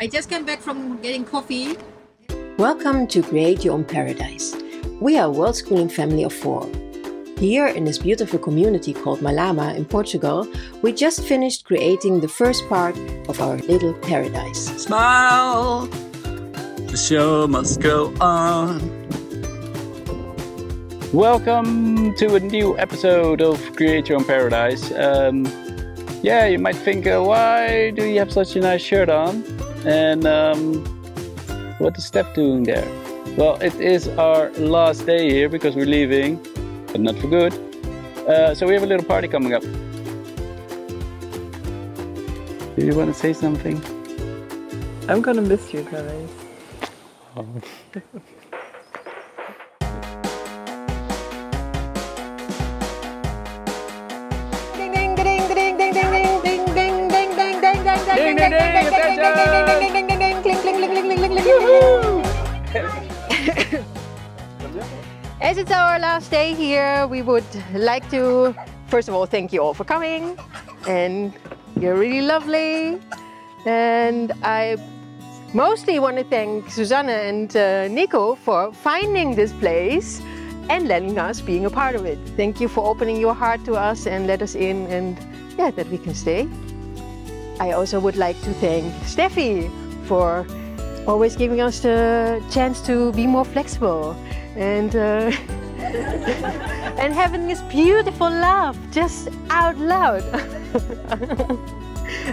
I just came back from getting coffee. Welcome to Create Your Own Paradise. We are a world schooling family of 4. Here in this beautiful community called Malama in Portugal, we just finished creating the first part of our little paradise. Smile! The show must go on. Welcome to a new episode of Create Your Own Paradise. Yeah, you might think, why do you have such a nice shirt on? And what is Steph doing there? Well, it is our last day here because we're leaving, but not for good. So we have a little party coming up. Do you want to say something? I'm gonna miss you guys. Oh. As it's our last day here, we would like to, first of all, thank you all for coming. And you're really lovely. And I mostly want to thank Susanne and Nico for finding this place and letting us being a part of it. Thank you for opening your heart to us and let us in, and yeah, that we can stay. I also would like to thank Steffi for always giving us the chance to be more flexible and and having this beautiful laugh just out loud.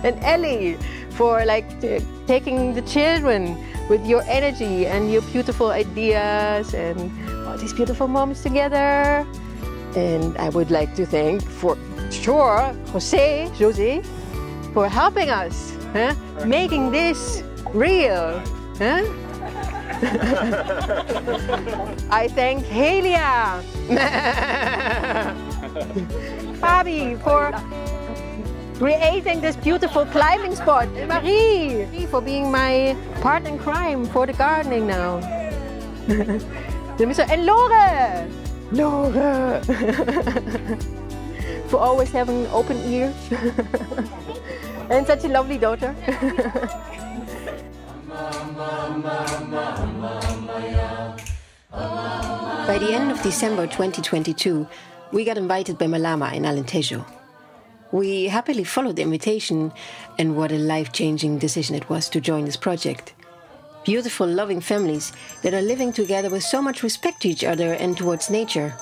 And Ellie for taking the children with your energy and your beautiful ideas and all these beautiful moments together. And I would like to thank for sure Jose for helping us, making this real. I thank Helia, Fabi for creating this beautiful climbing spot, and Marie for being my partner in crime for the gardening now. And Lore for always having open ears and such a lovely daughter. By the end of December 2022, we got invited by Malama in Alentejo. We happily followed the invitation, and what a life-changing decision it was to join this project. Beautiful, loving families that are living together with so much respect to each other and towards nature.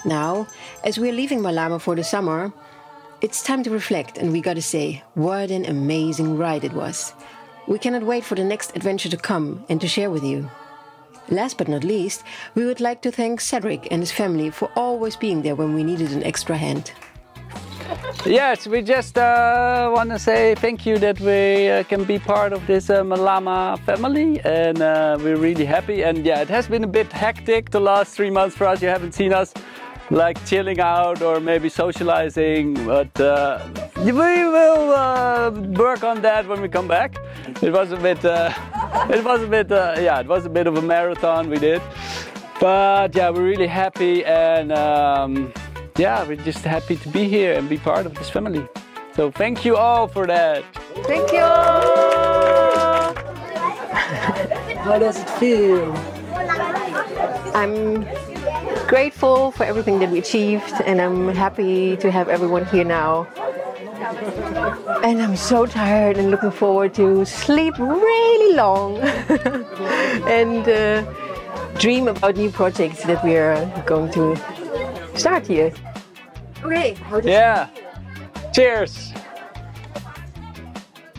Now, as we're leaving Malama for the summer, it's time to reflect, and we gotta say, what an amazing ride it was. We cannot wait for the next adventure to come and to share with you. Last but not least, we would like to thank Cedric and his family for always being there when we needed an extra hand. Yes, we just want to say thank you that we can be part of this Malama family, and we're really happy. And yeah, it has been a bit hectic the last 3 months for us. You haven't seen us like chilling out or maybe socializing, but we will work on that when we come back. It was a bit, it was a bit of a marathon we did, but yeah, we're really happy, and yeah, we're just happy to be here and be part of this family. So thank you all for that. Thank you. How does it feel? I'm grateful for everything that we achieved, and I'm happy to have everyone here now. And I'm so tired and looking forward to sleep really long and dream about new projects that we are going to start here. Okay. Yeah. Cheers.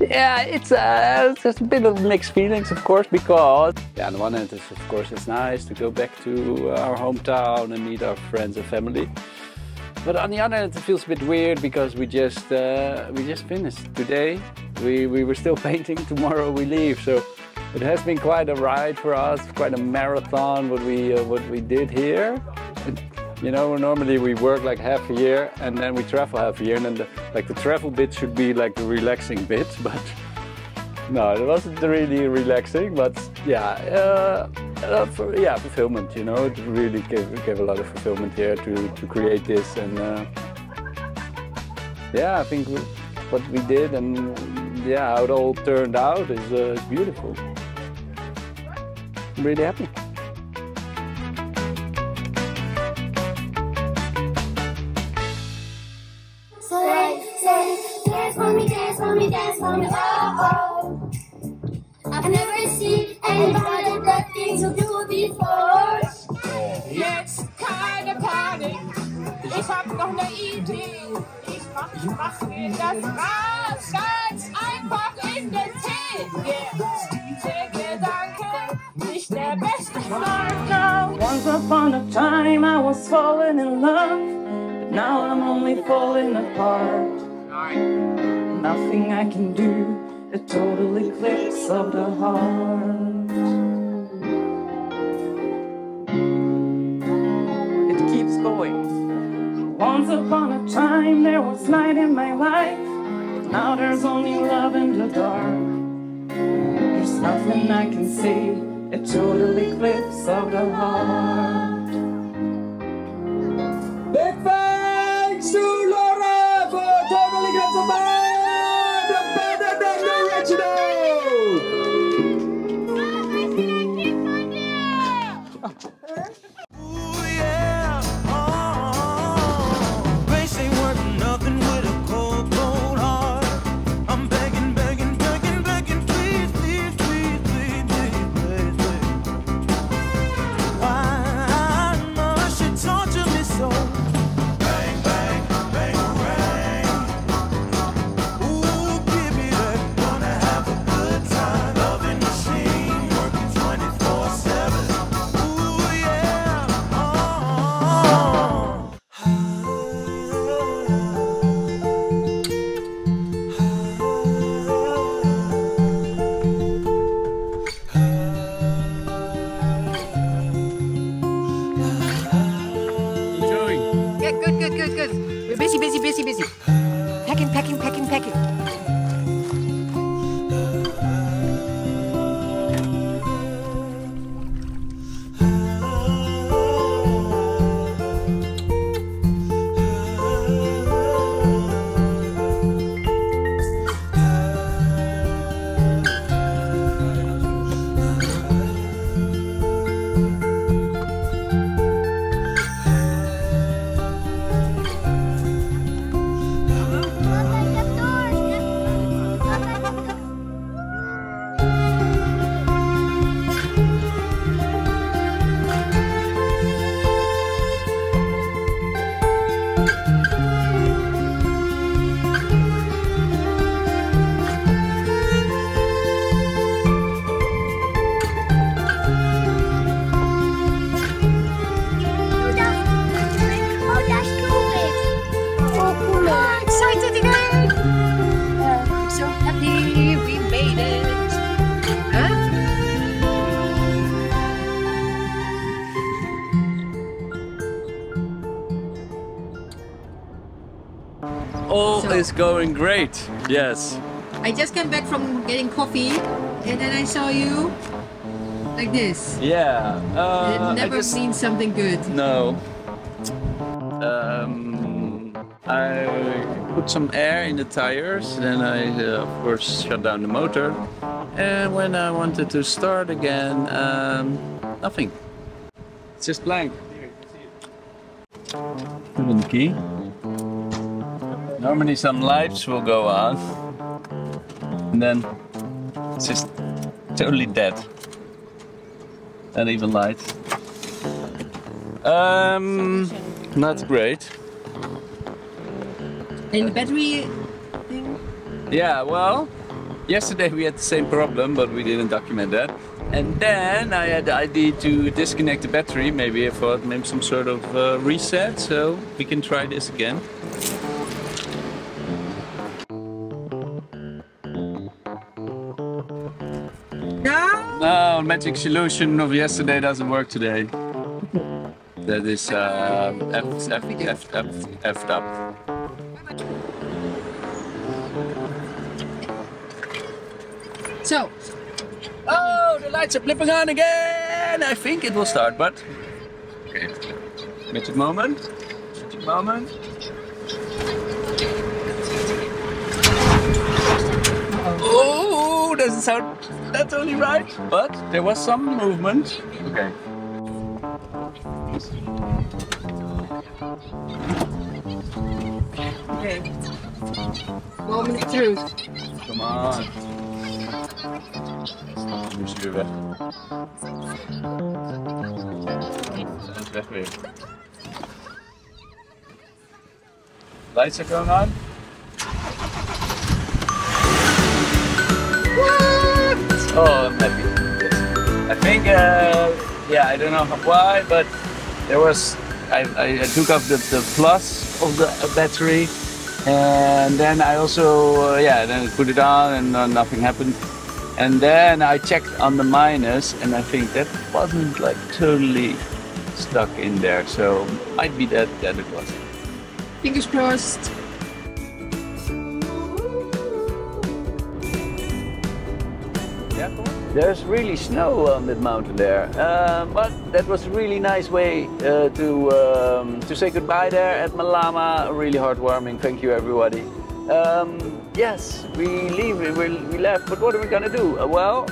Yeah, it's a bit of mixed feelings, of course, because yeah, on the one hand, of course, it's nice to go back to our hometown and meet our friends and family. But on the other hand, it feels a bit weird because we just finished today. We were still painting. Tomorrow we leave, so it has been quite a ride for us, quite a marathon. What we did here. You know, normally we work like half a year and then we travel half a year, and then the travel bit should be like the relaxing bit, but no, it wasn't really relaxing. But yeah, fulfillment. You know, it really gave a lot of fulfillment here to create this, and yeah, I think what we did and yeah, how it all turned out is beautiful. I'm really happy. Dance for me, dance for me, dance for me, oh. I've never seen anybody that things you do before. Jetzt keine Panik, ich hab noch eine Idee. Ich mach mir das Gras ganz einfach in den Tee. Der Gedanke, nicht der beste Marker. Once upon a time I was falling in love, but now I'm only falling apart. Nothing I can do, a total eclipse of the heart. It keeps going. Once upon a time there was light in my life, but now there's only love in the dark. There's nothing I can say, a total eclipse of the heart. Big thanks to Laura for Total Eclipse of the Heart, better than the original. Ooh, yeah. Oh, grace ain't worth nothing with a cold, cold heart. I'm begging, begging, begging, begging, please, please, please, please, please, please, please. Why must you torture me so? Bang, bang, bang, bang. Ooh, give me that. Gonna have a good time. Loving machine, working 24/7. Ooh, yeah. Yeah, good. We're busy. Packing. Excited again! I'm so happy we made it! Huh? All So- is going great. Yes. I just came back from getting coffee and then I saw you like this. Yeah. I've never seen something good. No. I put some air in the tires, then I of course shut down the motor, and when I wanted to start again, nothing. It's just blank. Put in the key. Normally some lights will go on, and then it's just totally dead. Not even light. Not great. And the battery thing? Yeah, well, yesterday we had the same problem, but we didn't document that. And then I had the idea to disconnect the battery, maybe I thought maybe some sort of reset, so we can try this again. No? No, magic solution of yesterday doesn't work today. That is effed up. So, Oh, the lights are flipping on again! I think it will start, but... Okay, magic moment. Magic moment. doesn't sound that totally right, but there was some movement. Okay. Okay. Moment of truth. Come on. Nu is hij weer weg. Hij is weg weer. Lights are going on. What? Oh, I'm happy. Yes. I think, yeah, I don't know why, but there was, I took off the plus of the battery, and then I also, yeah, then I put it on and nothing happened. And then I checked on the minus, and I think that wasn't like totally stuck in there, so might be that it was. Fingers crossed. There's really snow on that mountain there, but that was a really nice way to say goodbye there at Malama. Really heartwarming. Thank you, everybody. Yes, we left, but what are we gonna do? Well,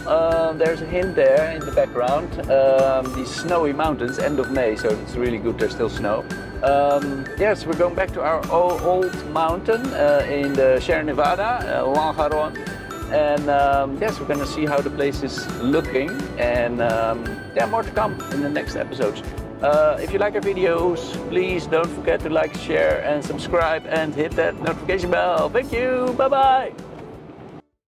there's a hint there in the background. These snowy mountains, end of May, so it's really good. There's still snow. Yes, we're going back to our old mountain in the Sierra Nevada, Lanjaron. And yes, we're gonna see how the place is looking, and yeah, more to come in the next episodes. If you like our videos, please don't forget to like, share and subscribe and hit that notification bell. Thank you, bye bye!